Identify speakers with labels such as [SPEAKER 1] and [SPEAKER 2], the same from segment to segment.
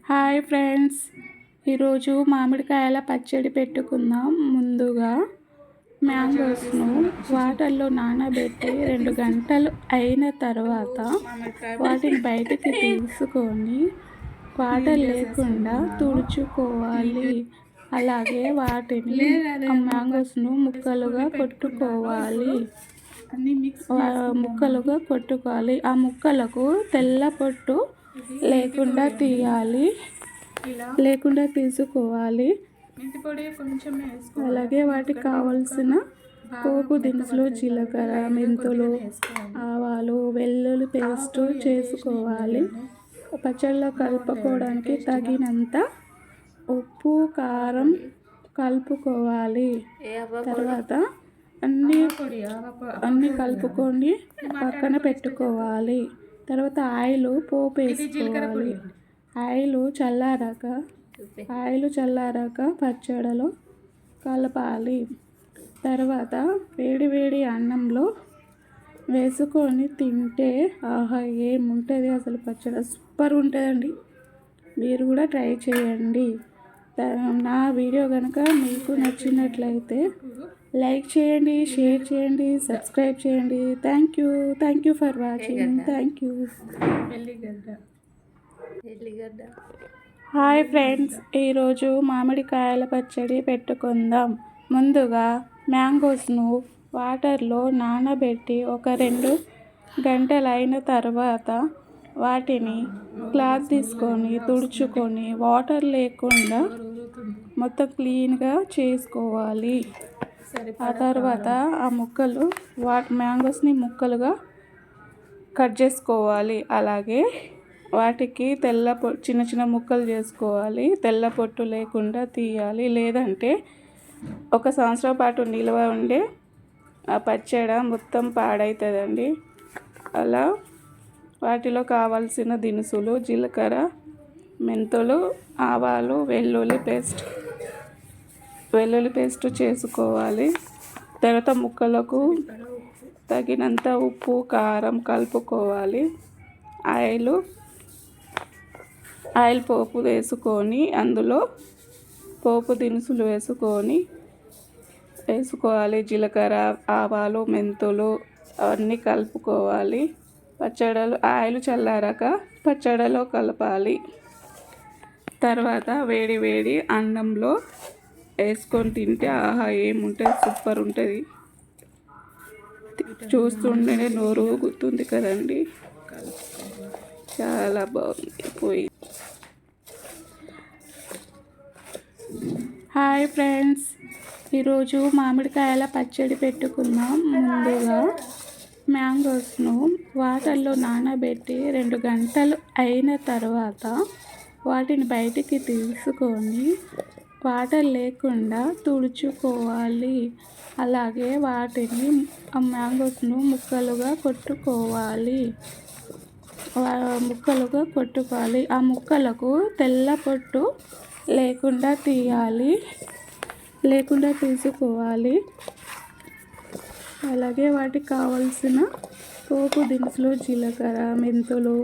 [SPEAKER 1] Hi friends, ఈరోజు మామిడికాయల పచ్చడి పెట్టుకుందాం. ముందుగా మ్యాంగోస్ను వాటర్లో నానబెట్టి 2 గంటలు అయిన తర్వాత వాటిని బయటికి తీసుకొని వాటర్ లేకుండా తుడుచుకోవాలి. అలాగే వాటిని మ్యాంగోస్ను ముక్కలుగా కొట్టుకోవాలి. ఆ ముక్కలకు తెల్ల పొట్టు లేకుండా తీసుకోవాలి. అలాగే వాటికి కావలసిన పోపు దినుసులు జీలకర్ర, మెంతులు, ఆవాలు, వెల్లుల్లి పేస్ట్ చేసుకోవాలి. పచ్చడిలో కలుపుకోవడానికి తగినంత ఉప్పు, కారం కలుపుకోవాలి. తర్వాత అన్నీ కలుపుకొని పక్కన పెట్టుకోవాలి. తర్వాత పోపు వేసుకోవాలి. ఆయిల్ చల్లారాక పచ్చడిలో కలపాలి. తర్వాత వేడి అన్నంలో వేసుకొని తింటే ఆహా ఏముంటుంది అసలు, పచ్చడి సూపర్ ఉంటుందండి. మీరు కూడా ట్రై చేయండి. నా వీడియో కనుక మీకు నచ్చినట్లయితే లైక్ చేయండి, షేర్ చేయండి, సబ్స్క్రైబ్ చేయండి. Thank you for watching. Thank you. Hi friends, ఈరోజు మామిడికాయల పచ్చడి పెట్టుకుందాం. ముందుగా మ్యాంగోస్ను వాటర్లో నానబెట్టి 2 గంటలు అయిన తర్వాత వాటిని క్లాత్ తీసుకొని తుడుచుకొని వాటర్ లేకుండా మొత్తం క్లీన్గా చేసుకోవాలి. ఆ తర్వాత మ్యాంగోస్ని ముక్కలుగా కట్ చేసుకోవాలి. అలాగే వాటికి చిన్న చిన్న ముక్కలు చేసుకోవాలి. తెల్ల పొట్టు లేకుండా తీయాలి. లేదంటే 1 సంవత్సరం పాటు నిల్వ ఉండే ఆ పచ్చడి మొత్తం పాడవుతుందండి. అలా వాటిలో కావాల్సిన దినుసులు జీలకర్ర, మెంతులు, ఆవాలు, వెల్లుల్లి పేస్ట్ చేసుకోవాలి. తర్వాత ముక్కలకు తగినంత ఉప్పు, కారం కలుపుకోవాలి. ఆయిల్ పోపు వేసుకొని అందులో పోపు దినుసులు వేసుకోవాలి. జీలకర్ర, ఆవాలు, మెంతులు అవన్నీ కలుపుకోవాలి. ఆయిల్ చల్లారాక పచ్చడిలో కలపాలి. తర్వాత వేడి అన్నంలో వేసుకొని తింటే ఆహా ఏముంటుంది, సూపర్ ఉంటుంది. చూస్తుంటేనే నోరు ఊగుతుంది కదండి, చాలా బాగుంది. హాయ్ ఫ్రెండ్స్, ఈరోజు మామిడికాయల పచ్చడి పెట్టుకుందాం. ముందుగా మ్యాంగోస్ను వాటర్లో నానబెట్టి 2 గంటలు అయిన తర్వాత వాటిని బయటికి తీసుకొని వాటర్ లేకుండా తుడుచుకోవాలి. అలాగే మ్యాంగోస్ను ముక్కలుగా కొట్టుకోవాలి. ఆ ముక్కలకు తెల్ల పొట్టు లేకుండా తీసుకోవాలి. అలాగే వాటికి కావలసిన పోపు దినుసులు జీలకర్ర, మెంతులు,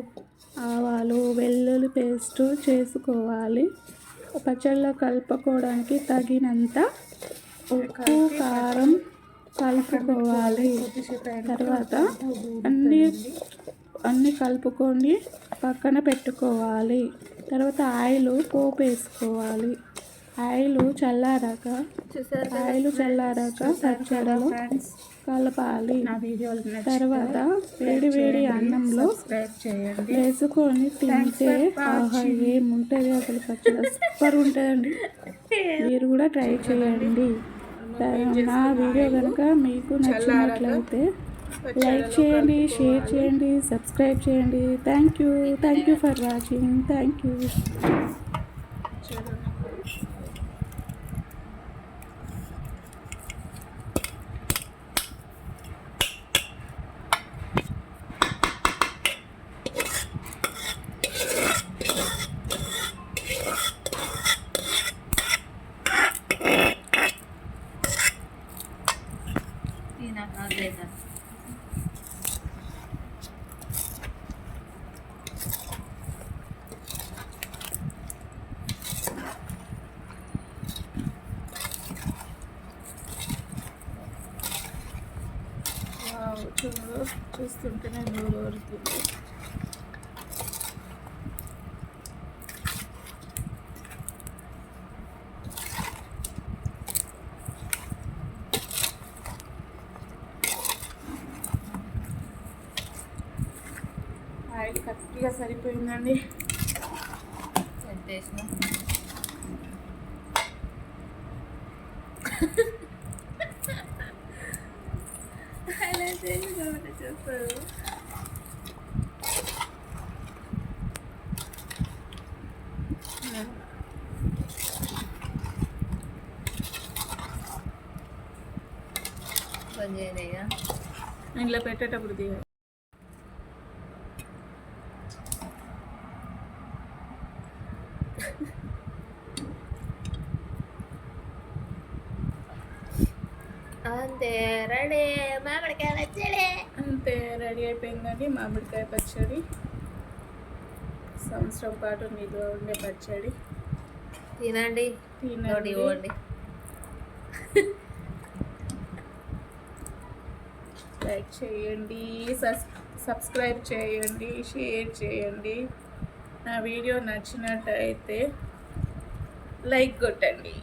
[SPEAKER 1] ఆవాలు, వెల్లుల్లి పేస్ట్ చేసుకోవాలి. పచ్చడిలో కలుపుకోవడానికి తగినంత ఉప్పు, కారం కలుపుకోవాలి. తర్వాత అన్నీ కలుపుకొని పక్కన పెట్టుకోవాలి. తర్వాత పోపు వేసుకోవాలి. ఆయిల్ చల్లారాక పచ్చడిలో కలపాలి. తర్వాత వేడి అన్నంలో వేసుకొని తింటే ఆహా ఏముంటుంది అసలు, పచ్చడి సూపర్ ఉంటుందండి. మీరు కూడా ట్రై చేయండి. నా వీడియో కనుక మీకు నచ్చినట్లయితే లైక్ చేయండి, షేర్ చేయండి, సబ్స్క్రైబ్ చేయండి. Thank you for watching. Thank you. చూస్తుంటేనే నోరు ఊరుతుంది. ఆయిల్ కరెక్ట్గా సరిపోయిందండి.
[SPEAKER 2] ఎంత వేసినా అలా చేసి కాబట్టి చేస్తారు. బంద్ చేయలేదా
[SPEAKER 1] ఇంట్లో పెట్టేటప్పుడు తీయాలి.
[SPEAKER 2] అంతే రెడీ మామిడికాయ పచ్చడి.
[SPEAKER 1] అంతే రెడీ అయిపోయిందండి మామిడికాయ పచ్చడి. సంవత్సరం పాటు నిల్వ ఉండే పచ్చడి.
[SPEAKER 2] తినండి, ఇవ్వండి.
[SPEAKER 1] లైక్ చేయండి, సబ్స్క్రైబ్ చేయండి, షేర్ చేయండి. నా వీడియో నచ్చినట్టయితే లైక్ కొట్టండి.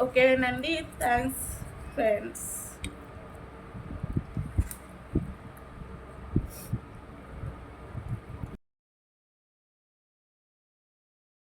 [SPEAKER 1] ఓకేనండి. Thanks friends.